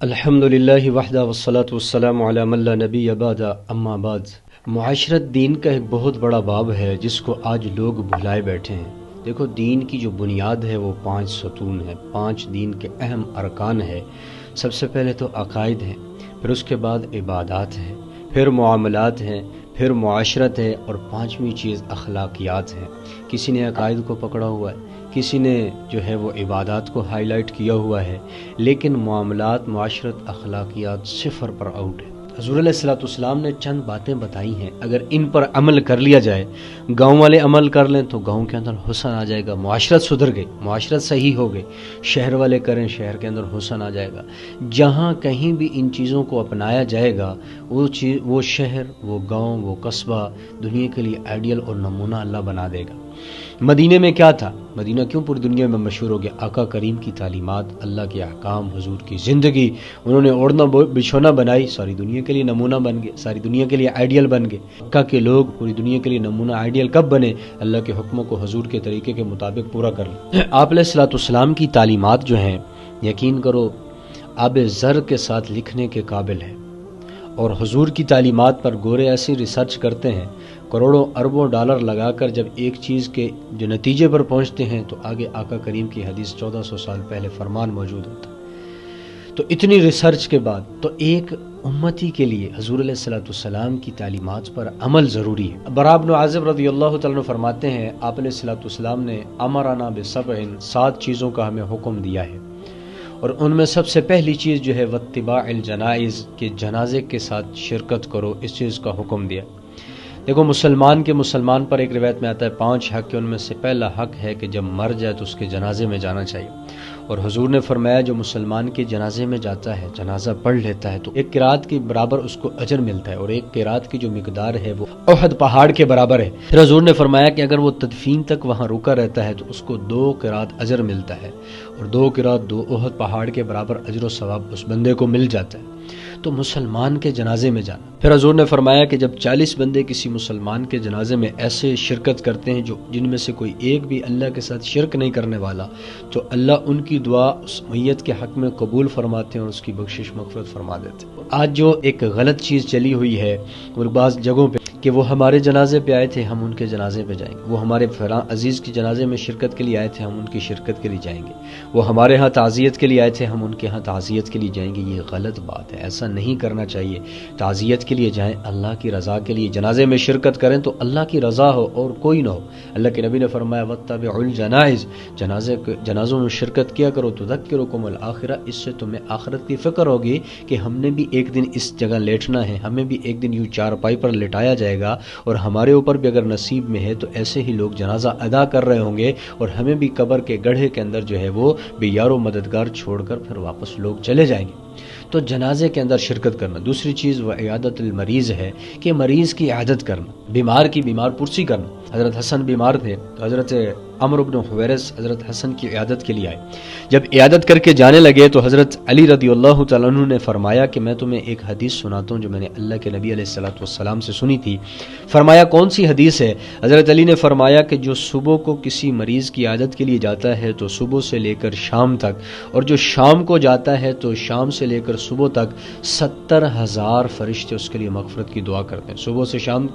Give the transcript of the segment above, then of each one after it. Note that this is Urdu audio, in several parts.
الحمدللہ وحدہ والصلاة والسلام علی من لا نبی بعد اما بعد۔ معاشرت دین کا ایک بہت بڑا باب ہے جس کو آج لوگ بھلائے بیٹھے ہیں۔ دیکھو، دین کی جو بنیاد ہے وہ 5 ستون ہے، 5 دین کے اہم ارکان ہے۔ سب سے پہلے تو عقائد ہیں، پھر اس کے بعد عبادات ہیں، پھر معاملات ہیں، پھر معاشرت ہے، اور 5ویں چیز اخلاقیات ہیں۔ کسی نے عقائد کو پکڑا ہوا ہے، کسی نے جو ہے وہ عبادات کو ہائی لائٹ کیا ہوا ہے، لیکن معاملات، معاشرت، اخلاقیات صفر پر آؤٹ ہے۔ حضور علیہ الصلوۃ والسلام نے چند باتیں بتائی ہیں، اگر ان پر عمل کر لیا جائے، گاؤں والے عمل کر لیں تو گاؤں کے اندر حسن آ جائے گا، معاشرت سدھر گئی، معاشرت صحیح ہو گئی۔ شہر والے کریں، شہر کے اندر حسن آ جائے گا۔ جہاں کہیں بھی ان چیزوں کو اپنایا جائے گا، وہ شہر، وہ گاؤں، وہ قصبہ دنیا کے لیے آئیڈیل اور نمونہ اللہ بنا دے گا۔ مدینے میں کیا تھا؟ مدینہ کیوں پوری دنیا میں مشہور ہو گیا؟ آقا کریم کی تعلیمات، اللہ کے احکام، حضور کی زندگی، انہوں نے اوڑھنا بچھونا بنائی، ساری دنیا کے لیے نمونہ بن گئے، ساری دنیا کے لیے آئیڈیل بن گئے۔ مکہ کے لوگ پوری دنیا کے لیے نمونہ آئیڈیل کب بنے؟ اللہ کے حکموں کو حضور کے طریقے کے مطابق پورا کر لیں۔ آپ علیہ الصلوۃ والسلام کی تعلیمات جو ہیں، یقین کرو آب زر کے ساتھ لکھنے کے قابل ہے، اور حضور کی تعلیمات پر گورے ایسی ریسرچ کرتے ہیں، کروڑوں اربوں ڈالر لگا کر جب ایک چیز کے جو نتیجے پر پہنچتے ہیں تو آگے آقا کریم کی حدیث 1400 سال پہلے فرمان موجود ہوتا ہے۔ تو اتنی ریسرچ کے بعد تو ایک امتی کے لیے حضور علیہ الصلوۃ والسلام کی تعلیمات پر عمل ضروری ہے۔ براء بن عازب رضی اللہ تعالیٰ عنہ فرماتے ہیں، آپ علیہ الصلوۃ والسلام نے امرنا بسبع، 7 چیزوں کا ہمیں حکم دیا ہے، اور ان میں سب سے پہلی چیز جو ہے واتباع الجنائز، کہ جنازے کے ساتھ شرکت کرو، اس چیز کا حکم دیا۔ دیکھو، مسلمان پر ایک روایت میں آتا ہے 5 حق کے، ان میں سے پہلا حق ہے کہ جب مر جائے تو اس کے جنازے میں جانا چاہیے، اور حضور نے فرمایا جو مسلمان کے جنازے میں جاتا ہے، جنازہ پڑھ لیتا ہے، تو ایک قرات کے برابر اس کو اجر ملتا ہے، اور ایک قرات کی جو مقدار ہے وہ احد پہاڑ کے برابر ہے۔ پھر حضور نے فرمایا کہ اگر وہ تدفین تک وہاں رکا رہتا ہے تو اس کو 2 قرات اجر ملتا ہے، اور 2 قرات 2 احد پہاڑ کے برابر اجر و ثواب اس بندے کو مل جاتا ہے۔ تو مسلمان کے جنازے میں جانا۔ پھر حضور نے فرمایا کہ جب 40 بندے کسی مسلمان کے جنازے میں ایسے شرکت کرتے ہیں جن میں سے کوئی ایک بھی اللہ کے ساتھ شرک نہیں کرنے والا، تو اللہ ان کی دعا اس میت کے حق میں قبول فرماتے ہیں اور اس کی بخشش مغفرت فرما دیتے ہیں۔ آج جو ایک غلط چیز چلی ہوئی ہے اور بعض جگہوں پہ کہ وہ ہمارے جنازے پہ آئے تھے، ہم ان کے جنازے پہ جائیں گے، وہ ہمارے فلاں عزیز کی جنازے میں شرکت کے لیے آئے تھے، ہم ان کی شرکت کے لیے جائیں گے، وہ ہمارے ہاں تعزیت کے لیے آئے تھے، ہم ان کے ہاں تعزیت کے لیے جائیں گے۔ یہ غلط بات ہے، ایسا نہیں کرنا چاہیے۔ تعزیت کے لیے جائیں، اللہ کی رضا کے لیے جنازے میں شرکت کریں تو اللہ کی رضا ہو اور کوئی نہ ہو۔ اللہ کے نبی نے فرمایا واتبعوا الجنائز، جنازوں میں شرکت کیا کرو، تذکرکم الآخرہ، اس سے تمہیں آخرت کی فکر ہوگی کہ ہم نے بھی ایک دن اس جگہ لیٹنا ہے، ہمیں بھی ایک دن یوں چارپائی پر لٹایا جائے گا، اور ہمارے اوپر بھی اگر نصیب میں ہے تو ایسے ہی لوگ جنازہ ادا کر رہے ہوں گے، اور ہمیں بھی قبر کے گڑھے کے اندر جو ہے وہ بے یار و مددگار چھوڑ کر پھر واپس لوگ چلے جائیں گے۔ تو جنازے کے اندر شرکت کرنا۔ دوسری چیز وہ عیادت المریض ہے، کہ مریض کی عیادت کرنا، بیمار کی بیمار پرسی کرنا۔ حضرت حسن بیمار تھے تو حضرت عمرو بن حویرث حضرت حسن کی عیادت کے لیے آئے۔ جب عیادت کر کے جانے لگے تو حضرت علی رضی اللہ تعالیٰ عنہ نے فرمایا کہ میں تمہیں ایک حدیث سناتا ہوں جو میں نے اللہ کے نبی علیہ الصلوۃ والسلام سے سنی تھی۔ فرمایا کون سی حدیث ہے؟ حضرت علی نے فرمایا کہ جو صبح کو کسی مریض کی عیادت کے لیے جاتا ہے تو صبح سے لے کر شام تک، اور جو شام کو جاتا ہے تو شام سے لے کر صبح تک 70,000 فرشتے اس کے لیے مغفرت کی دعا کرتے ہیں۔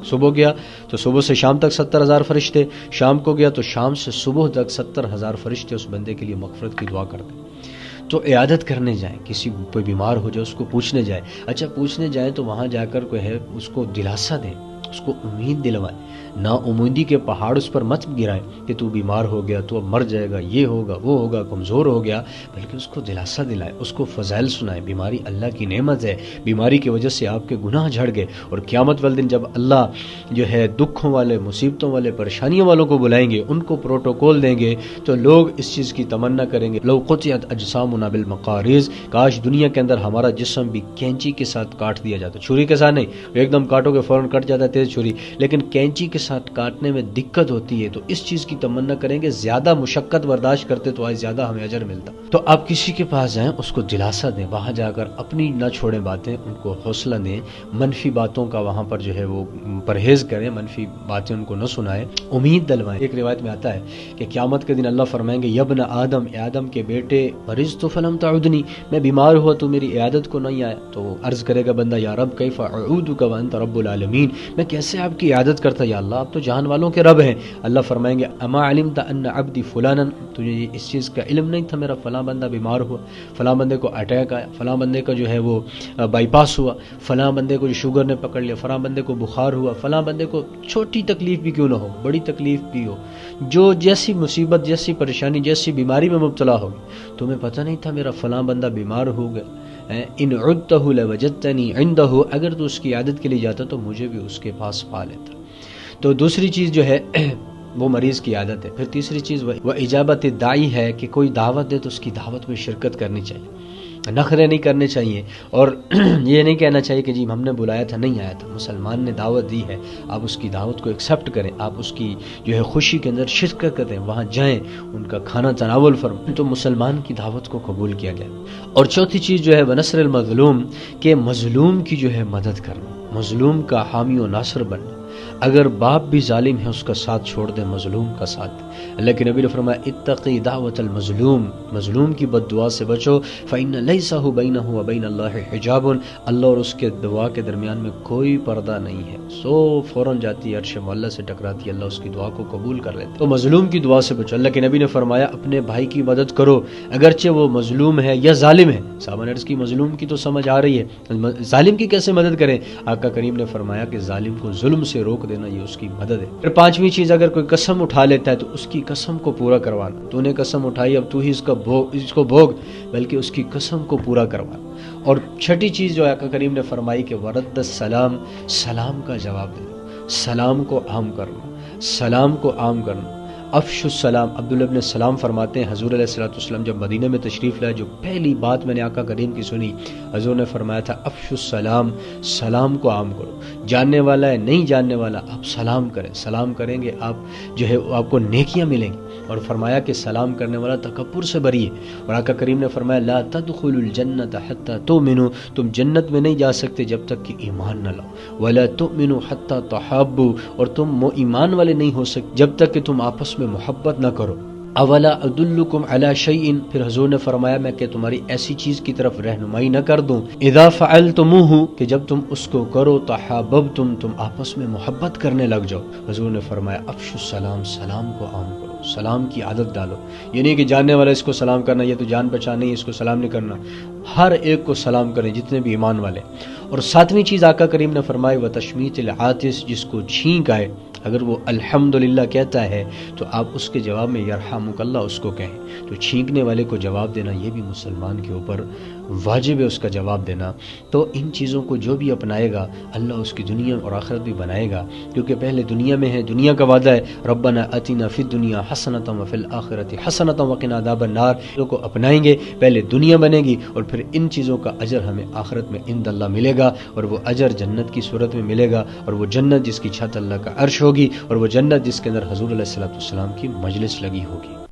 صبح گیا تو صبح سے شام تک 70,000 فرشتے، شام کو گیا تو شام سے صبح تک 70,000 فرشتے اس بندے کے لیے مغفرت کی دعا کرتے ہیں۔ تو عیادت کرنے جائیں، کسی کوئی بیمار ہو جائے اس کو پوچھنے جائیں، اچھا پوچھنے جائیں تو وہاں جا کر کوئی ہے اس کو دلاسا دیں، اس کو امید دلوائیں، نا امیدی کے پہاڑ اس پر مت گرائیں کہ تو بیمار ہو گیا، تو اب مر جائے گا، یہ ہوگا وہ ہوگا، کمزور ہو گیا، بلکہ اس کو دلاسا دلائیں، اس کو فضائل سنائیں۔ بیماری اللہ کی نعمت ہے، بیماری کی وجہ سے آپ کے گناہ جھڑ گئے، اور قیامت والے دن جب اللہ جو ہے دکھوں والے، مصیبتوں والے، پریشانیوں والوں کو بلائیں گے، ان کو پروٹوکول دیں گے، تو لوگ اس چیز کی تمنا کریں گے، لو قطعت اجسامنا بالمقاریض، کاش دنیا کے اندر ہمارا جسم بھی کینچی کے ساتھ کاٹ دیا جاتا، چھری کے ساتھ نہیں، ایک دم کاٹو گے فوراً کٹ جاتا ہے تیز چھری، لیکن کینچی کے کے ساتھ کاٹنے میں دقت ہوتی ہے تو اس چیز کی تمنا کریں کہ زیادہ مشقت برداشت کرتے تو آج زیادہ ہمیں اجر ملتا. تو آپ کسی کے پاس جائیں، اس کو دلاسا دیں، وہاں جا کر اپنی نہ چھوڑیں باتیں، ان کو حوصلہ دیں، منفی باتوں کا وہاں پر جو ہے وہ پرہیز کریں، منفی باتیں ان کو نہ سنائیں، امید دلوائیں. ایک روایت میں آتا ہے کہ قیامت کے دن اللہ فرمائیں گے یا ابن آدم، اے آدم کے بیٹے، مرضت فلم تعدنی، میں بیمار ہوا تو میری عیادت کو نہیں آیا. تو عرض کرے گا بندہ یا رب کیف اعودک وانت رب العالمین، میں کیسے آپ کی عیادت کرتا یا اللہ، آپ تو جہان والوں کے رب ہیں. اللہ فرمائیں گے اما علمت ان عبدی فلانا، تجھے اس چیز کا علم نہیں تھا میرا فلاں بندہ بیمار ہوا، فلاں بندے کو اٹیک آیا، فلاں بندے کا جو ہے وہ بائی پاس ہوا، فلاں بندے کو جو شوگر نے پکڑ لیا، فلاں بندے کو بخار ہوا، فلاں بندے کو چھوٹی تکلیف بھی کیوں نہ ہو، بڑی تکلیف بھی ہو، جو جیسی مصیبت، جیسی پریشانی، جیسی بیماری میں مبتلا ہوگی، تمہیں پتہ نہیں تھا میرا فلاں بندہ بیمار ہو گیا. ان عدتہ لوجدتنی عندہ، اگر تو اس کی عادت کے لیے جاتا تو مجھے بھی اس کے پاس پا لیتا. تو دوسری چیز جو ہے وہ مریض کی عادت ہے. پھر تیسری چیز وہ اجابت داعی ہے کہ کوئی دعوت دے تو اس کی دعوت میں شرکت کرنی چاہیے، نخرے نہیں کرنے چاہیے، اور یہ نہیں کہنا چاہیے کہ جی ہم نے بلایا تھا نہیں آیا تھا. مسلمان نے دعوت دی ہے، آپ اس کی دعوت کو ایکسیپٹ کریں، آپ اس کی جو ہے خوشی کے اندر شرکت کریں، وہاں جائیں، ان کا کھانا تناول فرمائیں، تو مسلمان کی دعوت کو قبول کیا گیا. اور چوتھی چیز جو ہے ونصر المظلوم، کہ مظلوم کی جو ہے مدد کرنا، مظلوم کا حامی و ناصر بننا. اگر باپ بھی ظالم ہے اس کا ساتھ چھوڑ دے، مظلوم کا ساتھ. اللہ کے نبی نے فرمایا اتقی دعوت المظلوم، مظلوم کی بد دعا سے بچو، فإن ليس بينه وبين الله حجاب، اللہ اور اس کے دعا کے درمیان میں کوئی پردہ نہیں ہے. فوراً جاتی ہے عرش معلیٰ سے ٹکراتی ہے، اللہ اس کی دعا کو قبول کر لیتے. تو مظلوم کی دعا سے بچو. اللہ کے نبی نے فرمایا اپنے بھائی کی مدد کرو اگرچہ وہ مظلوم ہے یا ظالم ہے. صحابہ نے عرض کی مظلوم کی تو سمجھ آ رہی ہے، ظالم کی کیسے مدد کریں؟ آقا کریم نے فرمایا کہ ظالم کو ظلم سے روک دینا یہ اس کی مدد ہے. پھر پانچویں چیز، اگر کوئی قسم اٹھا لیتا ہے تو اس کی قسم کو پورا کروانا. تو نے قسم اٹھائی، اب تو ہی اس کو بھوگ، بلکہ اس کی قسم کو پورا کروانا. اور چھٹی چیز جو آقا کریم نے فرمائی کہ ورد السلام، سلام کا جواب دینا، سلام کو عام کرنا، سلام کو عام کرنا. افش السلام، عبداللہ ابن السلام فرماتے ہیں حضور علیہ الصلوۃ والسلام جب مدینہ میں تشریف لائے، جو پہلی بات میں نے آقا کریم کی سنی، حضور نے فرمایا تھا افش السلام، سلام کو عام کرو. جاننے والا ہے نہیں جاننے والا، آپ سلام کریں، سلام کریں گے آپ جو ہے آپ کو نیکیاں ملیں گی. اور فرمایا کہ سلام کرنے والا تکبر سے بری ہے. اور آقا کریم نے فرمایا لا تدخلوا الجنۃ حتی تؤمنوا، تم جنت میں نہیں جا سکتے جب تک کہ ایمان نہ لاؤ. ولا تؤمنوا حتی تحابوا، اور تم ایمان والے نہیں ہو سکتے جب تک کہ تم آپس میں محبت نہ کرو. اولا ادلکم علی شیء، پھر حضور نے فرمایا میں کہ تمہاری ایسی چیز کی طرف رہنمائی نہ کر دوں، اذا فعلتموہ، کہ جب تم اس کو کرو تحاببتم، تم آپس میں محبت کرنے لگ جاؤ. حضور نے فرمایا افشوا السلام، سلام کو عام کرو، سلام کی عادت ڈالو. یہ نہیں کہ جاننے والا اس کو سلام کرنا، یہ تو جان پہچان نہیں اس کو سلام نہیں کرنا، ہر ایک کو سلام کریں جتنے بھی ایمان والے. اور ساتویں چیز آقا کریم نے فرمائی وتشمیت العاطس، جس کو چھینک آئے اگر وہ الحمدللہ کہتا ہے تو آپ اس کے جواب میں یرحمک اللہ اس کو کہیں. تو چھینکنے والے کو جواب دینا یہ بھی مسلمان کے اوپر واجب ہے، اس کا جواب دینا. تو ان چیزوں کو جو بھی اپنائے گا اللہ اس کی دنیا اور آخرت بھی بنائے گا، کیونکہ پہلے دنیا میں ہے، دنیا کا وعدہ ہے ربنا آتنا فی الدنیا حسنۃ وفی الآخرۃ حسنۃ وقنا عذاب النار. لوگوں کو اپنائیں گے پہلے دنیا بنے گی، اور پھر ان چیزوں کا اجر ہمیں آخرت میں عند اللہ ملے گا. اور وہ اجر جنت کی صورت میں ملے گا، اور وہ جنت جس کی چھت اللہ کا عرش ہوگی، اور وہ جنت جس کے اندر حضور علیہ الصلوۃ والسلام کی مجلس لگی ہوگی.